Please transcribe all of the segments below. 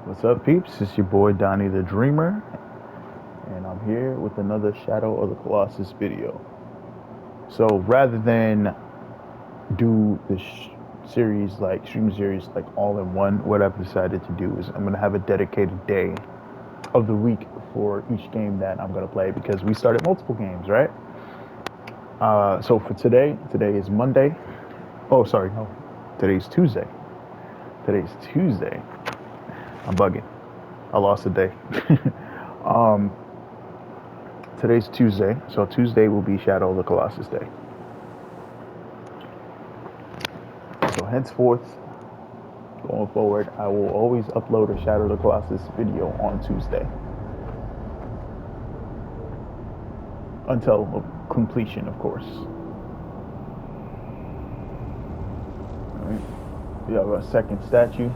What's up, peeps? It's your boy Donnie the Dreamer, and I'm here with another Shadow of the Colossus video. So rather than do the stream series, like all in one, what I've decided to do is I'm gonna have a dedicated day of the week for each game that I'm gonna play because we started multiple games, right? So for today is Monday. Oh, sorry, no, today's Tuesday. Today's Tuesday. I'm bugging. I lost a day. um, Today's Tuesday, so Tuesday will be Shadow of the Colossus Day. So henceforth, going forward, I will always upload a Shadow of the Colossus video on Tuesday until completion, of course. All right. We have a second statue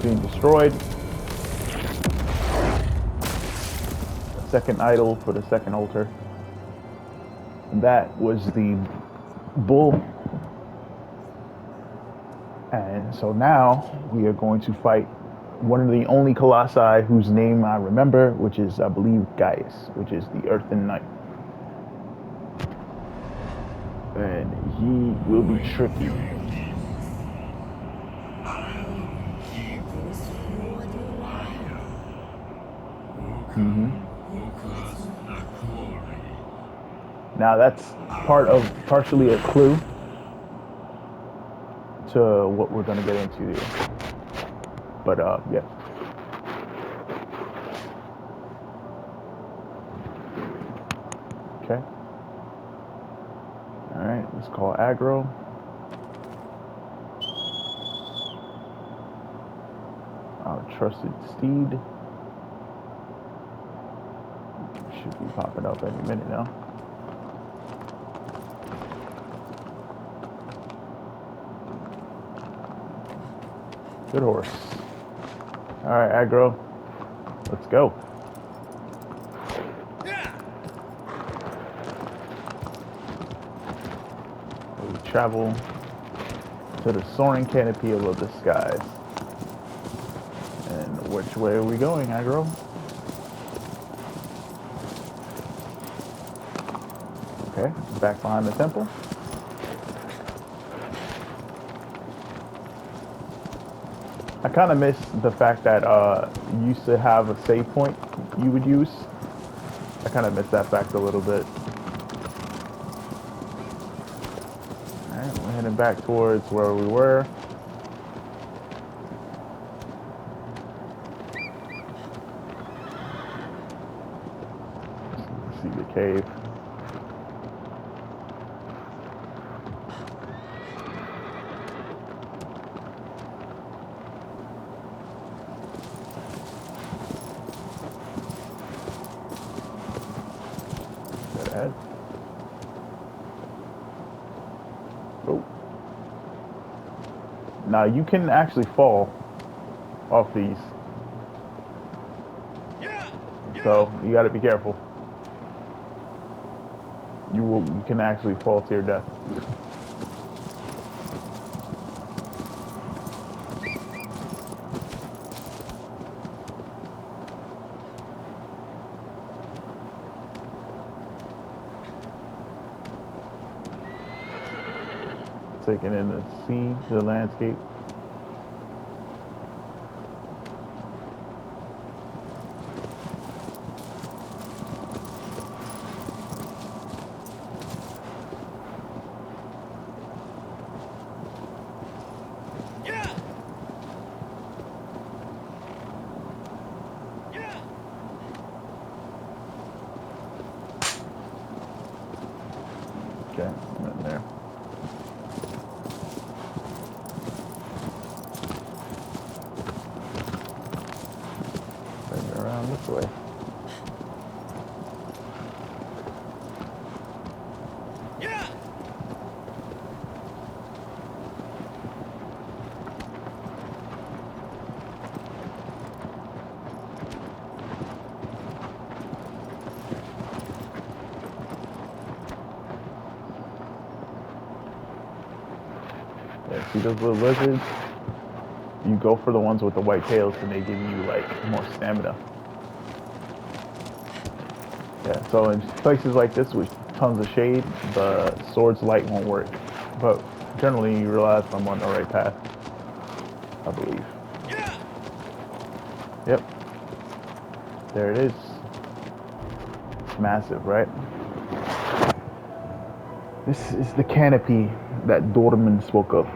being destroyed. A second idol for the second altar. And that was the bull. And so now we are going to fight one of the only colossi whose name I remember, which is, I believe, Gaius, which is the Earthen Knight. And he will be tricky. Now that's partially a clue to what we're going to get into here. But yeah. Okay. All right, let's call aggro. Our trusted steed should be popping up any minute now. Good horse. All right, aggro. Let's go. We travel to the soaring canopy of the skies. And which way are we going, aggro? Okay, back behind the temple. I kind of miss the fact that you used to have a save point you would use. I kind of miss that fact a little bit. Alright, we're heading back towards where we were. Let's see the cave. Ahead. Oh. Now you can actually fall off these. So you got to be careful. You can actually fall to your death. Taking in the scene, the landscape. Okay, I'm in there. Bring it around this way. Yeah, see those little lizards? you go for the ones with the white tails, and they give you like more stamina. Yeah, so in places like this with tons of shade, the sword's light won't work. But generally, you realize I'm on the right path, I believe. Yep, there it is. It's massive, right? This is the canopy that Dorman spoke of.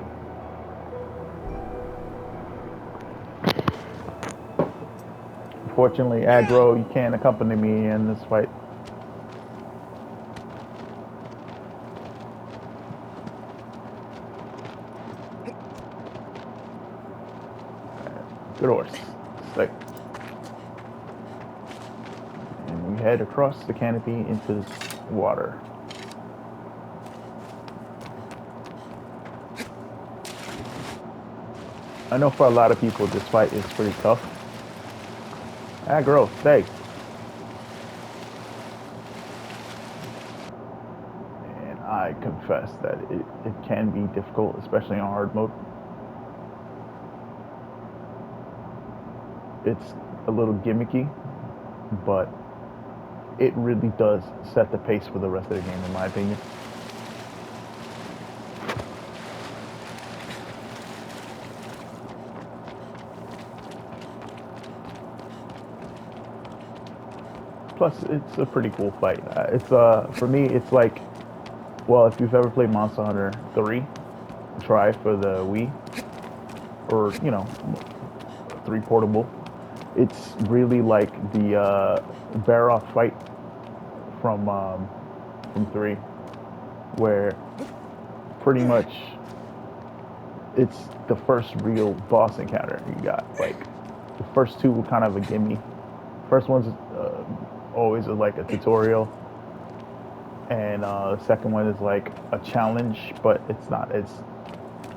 Unfortunately, aggro, you can't accompany me in this fight. Good horse. Sick. And we head across the canopy into this water. I know for a lot of people this fight is pretty tough. Aggro, stay. And I confess that it can be difficult, especially on hard mode. It's a little gimmicky, but it really does set the pace for the rest of the game, in my opinion. Plus, it's a pretty cool fight. It's for me, it's like, well, if you've ever played Monster Hunter 3, try for the Wii, or 3 portable. It's really like the Barroth fight from 3, where pretty much it's the first real boss encounter you got. Like the first 2 were kind of a gimme. First one's always like a tutorial, and the second one is like a challenge, but it's not. It's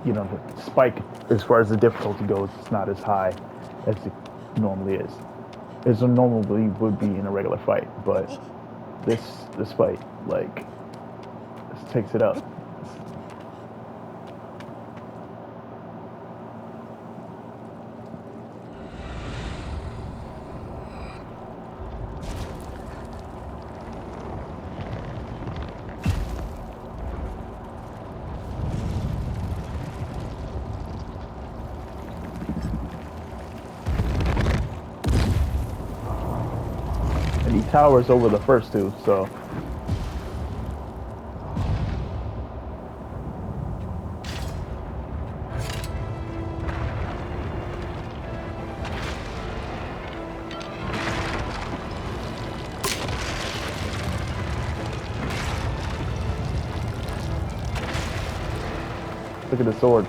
the spike as far as the difficulty goes. It's not as high as it normally is. As it normally would be in a regular fight, but this fight like this takes it up. And he towers over the first 2, so look at the sword.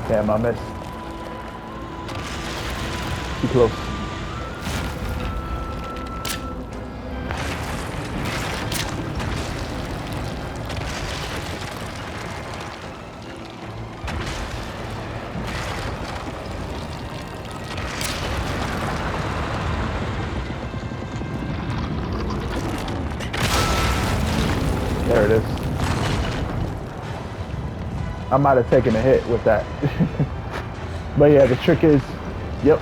Damn, I missed. Too close. There it is. I might have taken a hit with that. But yeah, the trick is, yep,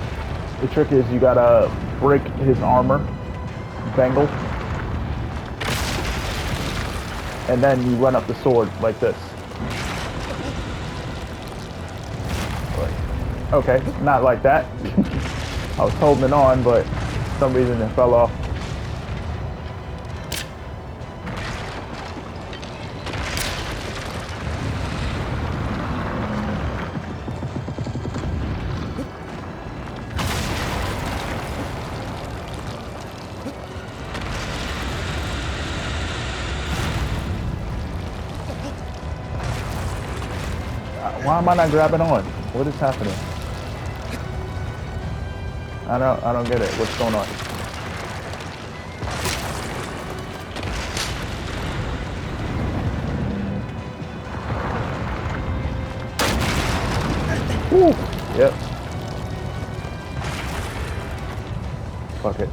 the trick is you gotta break his armor, bangle, and then you run up the sword like this. Okay, not like that. I was holding on, but for some reason it fell off. Why am I not grabbing on? What is happening? I don't get it. What's going on? Woo. Yep. Fuck it.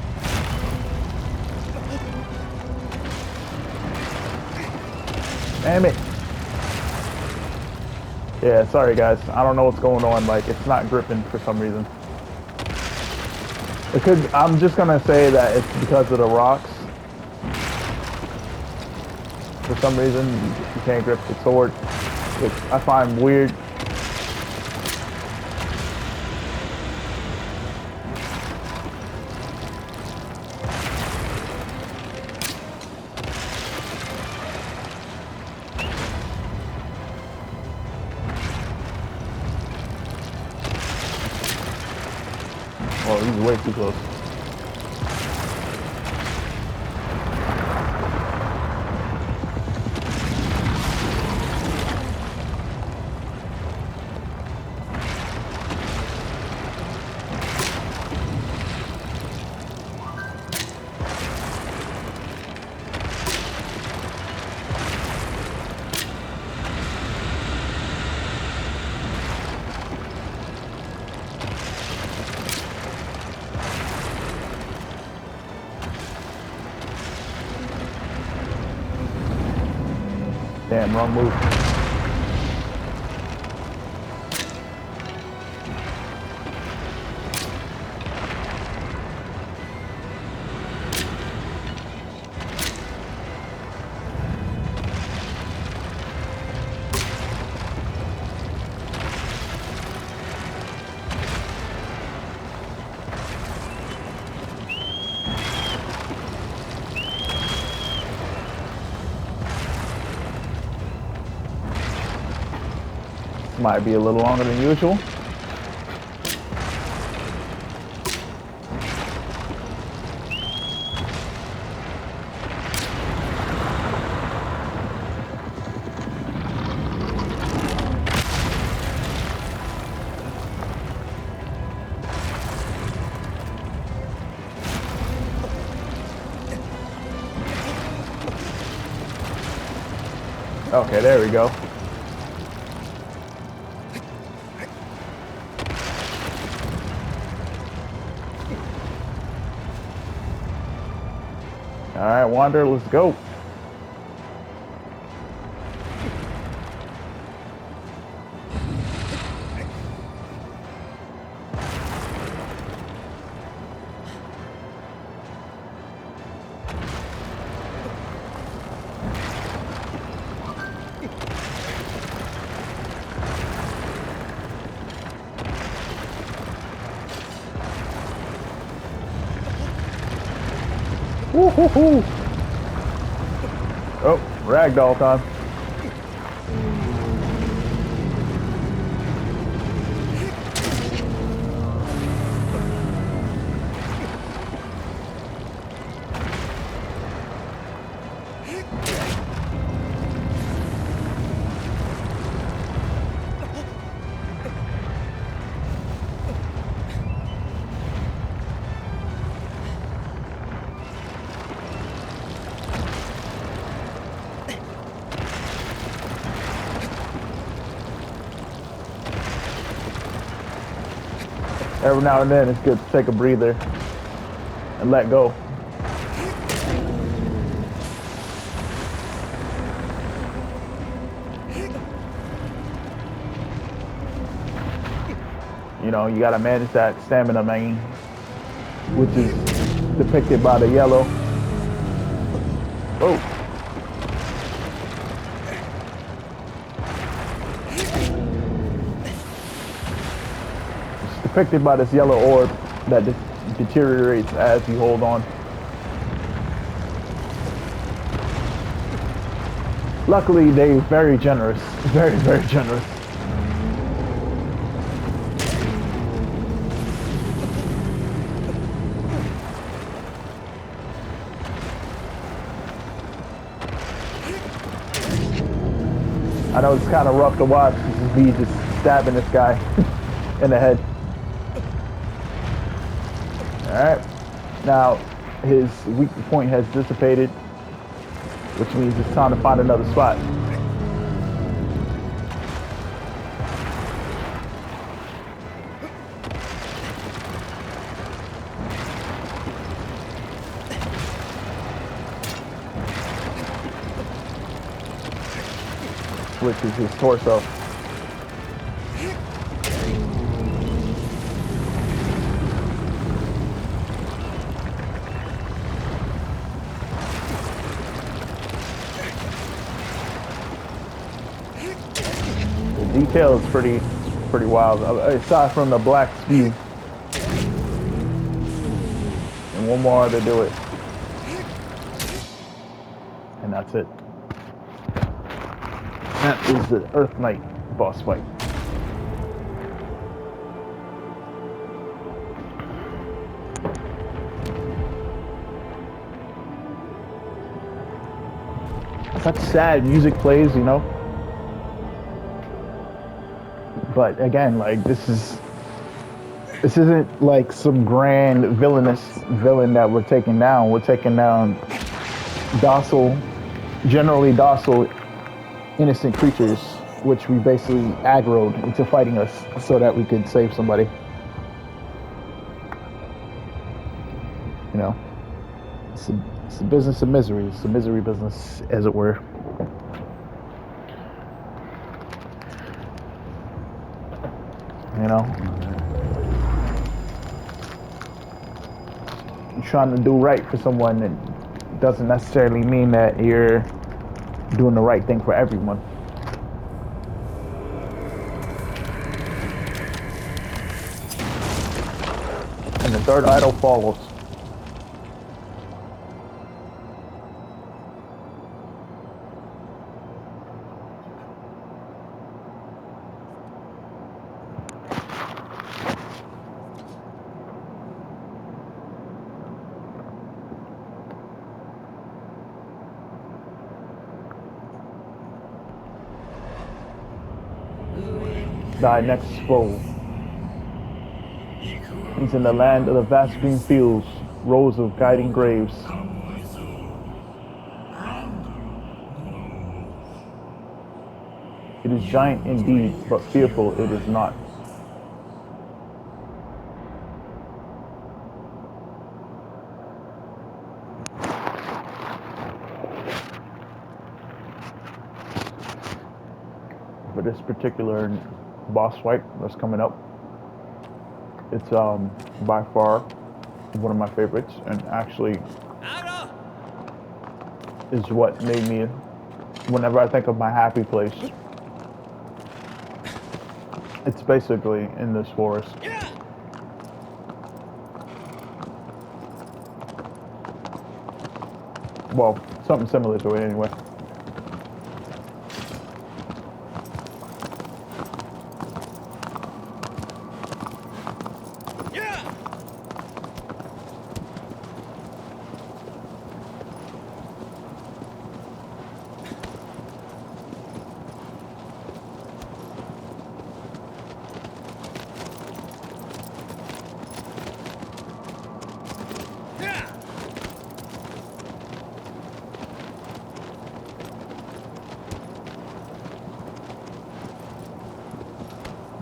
Damn it. Yeah, sorry guys. I don't know what's going on. Like, it's not gripping for some reason. It could. I'm just gonna say that it's because of the rocks. For some reason, you can't grip the sword, which I find weird. Oh, he's way too close. Damn, wrong move. Might be a little longer than usual. Okay, there we go. All right, Wander, let's go. Woo-hoo-hoo. Oh, ragdoll time. Every now and then it's good to take a breather and let go. You know, you gotta manage that stamina, man, which is depicted by the yellow. Oh. Depicted by this yellow orb that deteriorates as you hold on. Luckily, they're very generous. Very, very generous. I know it's kind of rough to watch. This is me just stabbing this guy in the head. Alright, now his weak point has dissipated, which means it's time to find another spot. which is his torso. The detail is pretty wild. Aside from the black spew, and one more to do it, and that's it. That is the Earth Knight boss fight. Such sad music plays, you know. But again, like this isn't like some grand villainous villain that we're taking down. We're taking down docile, generally docile, innocent creatures, which we basically aggroed into fighting us so that we could save somebody. You know, it's a business of misery. It's a misery business, as it were. You know, you're trying to do right for someone, it doesn't necessarily mean that you're doing the right thing for everyone. And the third idol follows. Thy next foe. He's in the land of the vast green fields, rows of guiding graves. It is giant indeed, but fearful it is not. For this particular boss fight that's coming up, it's by far one of my favorites, and actually is what made me, whenever I think of my happy place, it's basically in this forest. Well, something similar to it anyway.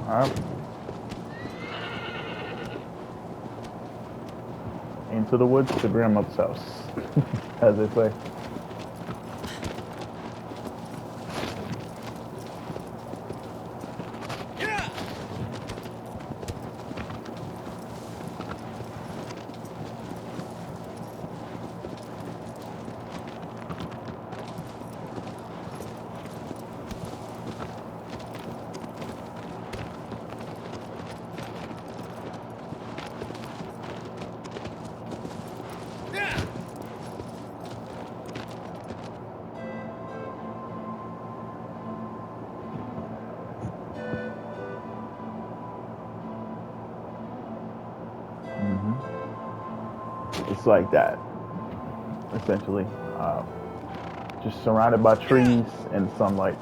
Alright. Into the woods to grandmother's house, as they say. It's like that, essentially. Just surrounded by trees and sunlight.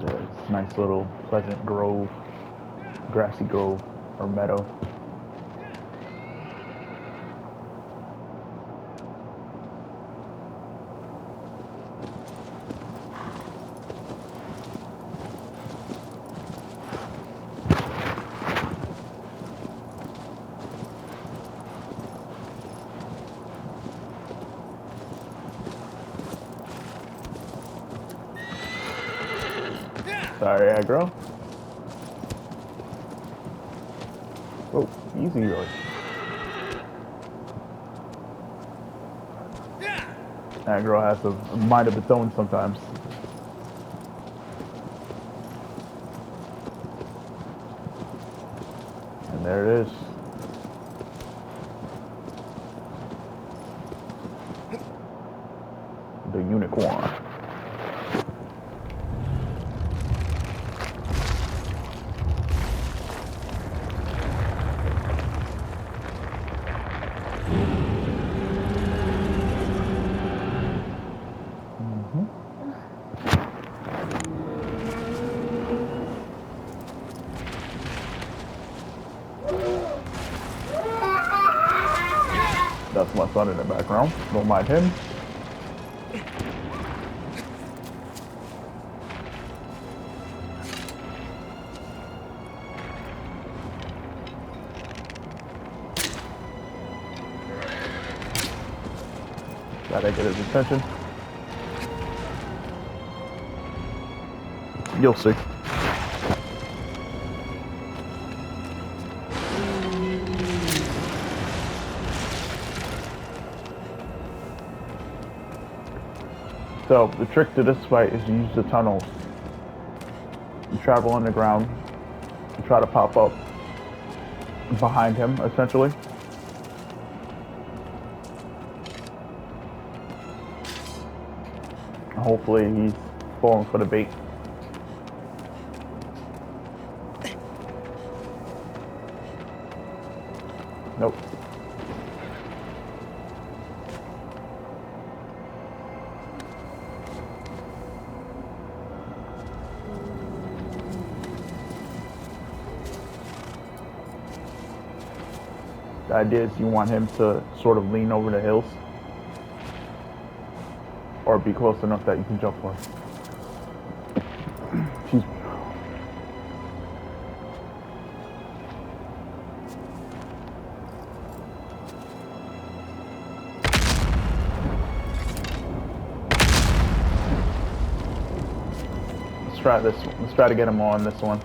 This nice little pleasant grove, grassy grove or meadow. Sorry, aggro. Oh, easy, Roy. Aggro has a mind of its own sometimes. And there it is. The unicorn. That's my son in the background. Don't mind him. Gotta get his attention. You'll see. So the trick to this fight is to use the tunnels. You travel underground and try to pop up behind him, essentially. Hopefully he's falling for the bait. Nope. The idea is you want him to sort of lean over the hills or be close enough that you can jump for him. Excuse me. Let's try this one. Let's try to get him on this one.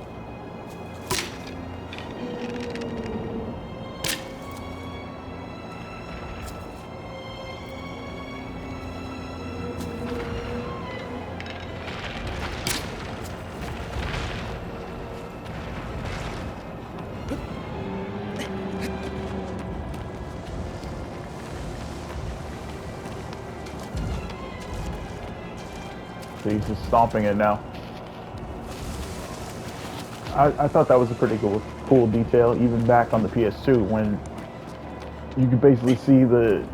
So he's just stomping it now. I thought that was a pretty cool detail, even back on the PS2 when you could basically see the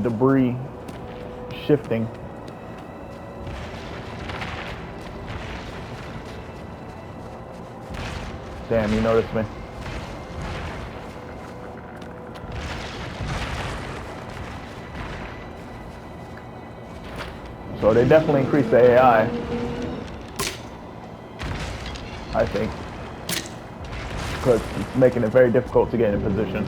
debris shifting. Damn, you noticed me. So they definitely increased the AI, I think, because it's making it very difficult to get in position.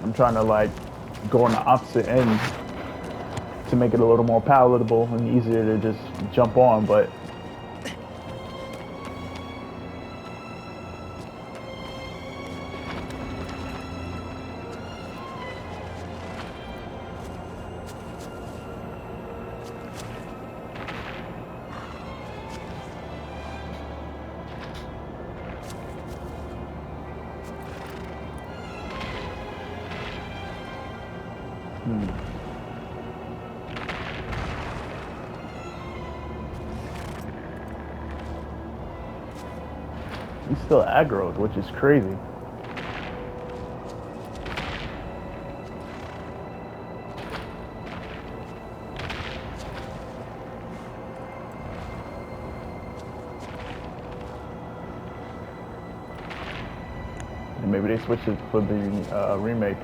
I'm trying to like go on the opposite end to make it a little more palatable and easier to just jump on, but He's still aggroed, which is crazy. And maybe they switched it for the remake.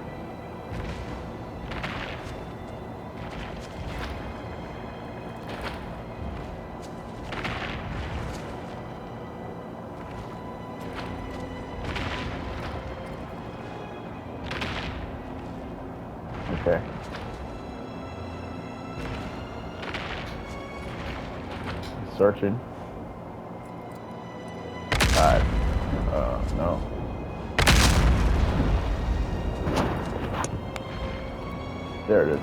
Okay. Searching. Alright. No. There it is.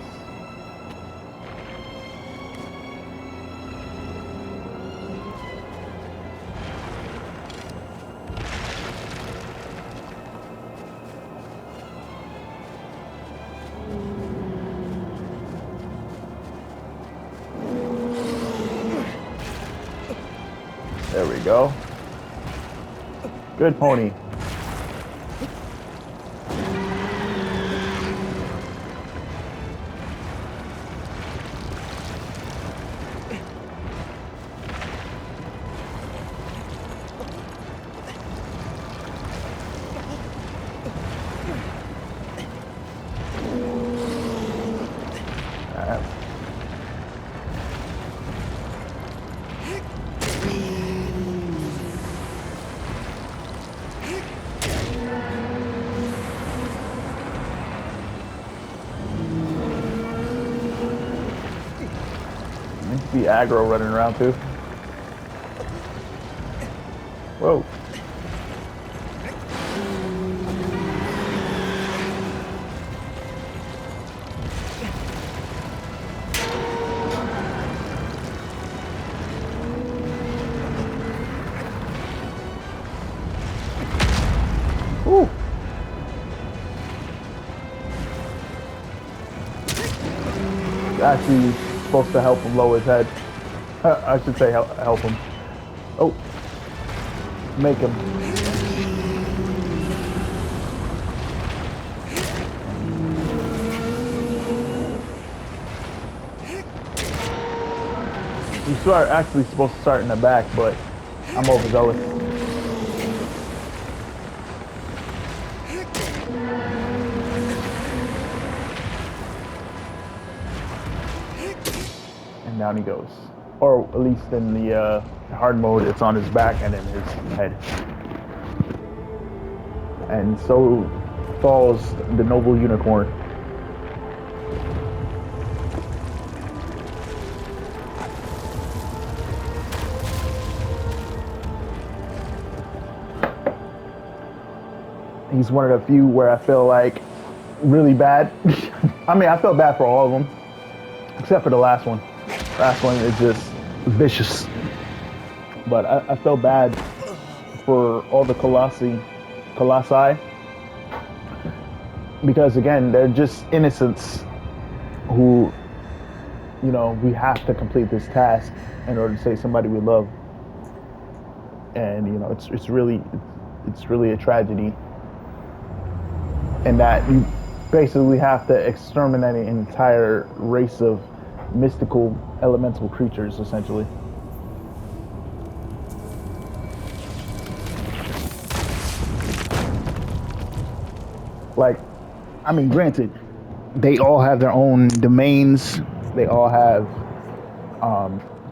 There we go. Good pony. See aggro running around too. Whoa. Ooh. Actually supposed to help him lower his head. I should say help him. Oh. Make him. You are actually supposed to start in the back, but I'm overzealous. And down he goes. Or at least in the hard mode, it's on his back and in his head. And so falls the noble unicorn. He's one of the few where I feel like really bad. I mean, I felt bad for all of them, except for the last one. Last one is just vicious. But I felt bad for all the colossi, because again, they're just innocents who, you know, we have to complete this task in order to save somebody we love. And you know, it's really a tragedy. And that you basically have to exterminate an entire race of mystical elemental creatures, essentially. Like, I mean, granted, they all have their own domains. They all have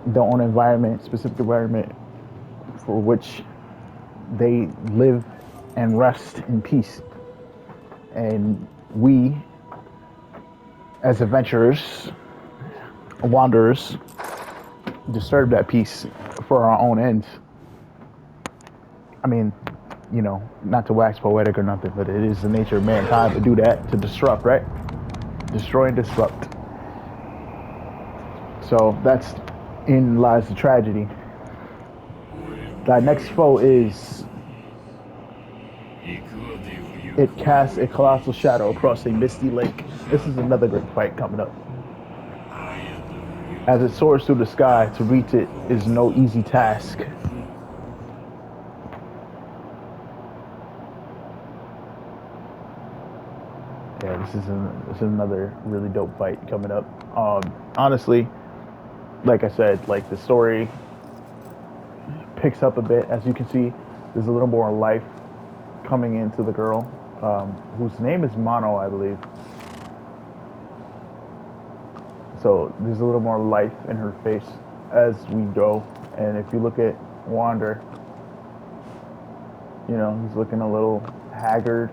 their own environment, specific environment for which they live and rest in peace. And we, as adventurers, wanderers, disturb that peace for our own ends. I mean, you know, not to wax poetic or nothing, but it is the nature of mankind to do that, to disrupt, right? Destroy and disrupt. So that's in lies the tragedy. Thy next foe is, it casts a colossal shadow across a misty lake. This is another great fight coming up. As it soars through the sky, to reach it is no easy task. yeah, this is another really dope fight coming up. Honestly, like I said, like the story picks up a bit. As you can see, there's a little more life coming into the girl, whose name is Mono, I believe. So there's a little more life in her face as we go. And if you look at Wander, you know, he's looking a little haggard,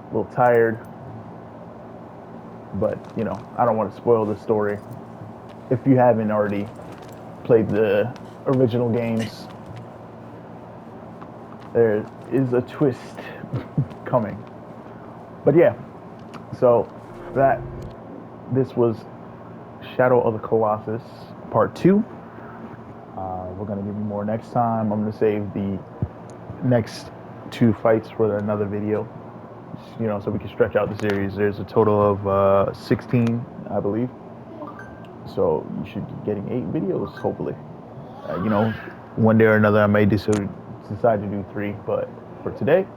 a little tired. But, you know, I don't want to spoil the story. If you haven't already played the original games, there is a twist coming. But yeah, so this was Shadow of the Colossus Part 2. We're going to give you more next time. I'm going to save the next 2 fights for another video, you know, so we can stretch out the series. There's a total of 16, I believe. So you should be getting 8 videos, hopefully. You know, one day or another I may decide to do 3, but for today,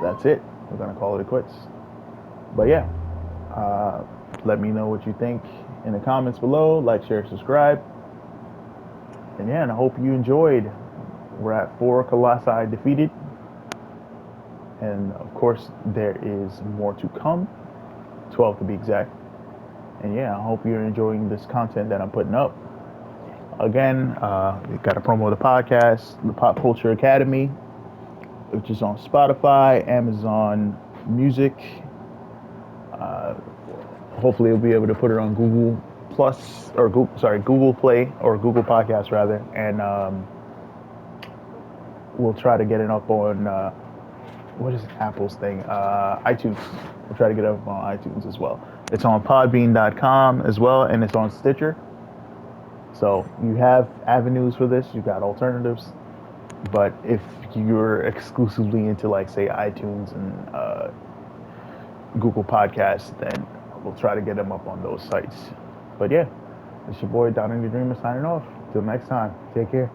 that's it. We're going to call it quits. But yeah, let me know what you think in the comments below. Like, share, subscribe. And yeah, and I hope you enjoyed. We're at 4 colossi defeated. And of course, there is more to come. 12 to be exact. And yeah, I hope you're enjoying this content that I'm putting up. Again, we got to promo the podcast, the Pop Culture Academy, which is on Spotify, Amazon Music. Hopefully, we'll be able to put it on Google Plus or Google Play or Google Podcast rather, and we'll try to get it up on what is Apple's thing? iTunes. We'll try to get it up on iTunes as well. It's on Podbean.com as well, and it's on Stitcher. So you have avenues for this. You've got alternatives. But if you're exclusively into, like, say, iTunes and Google Podcasts, then we'll try to get them up on those sites. But yeah, it's your boy Donnie the Dreamer signing off. Till next time, take care.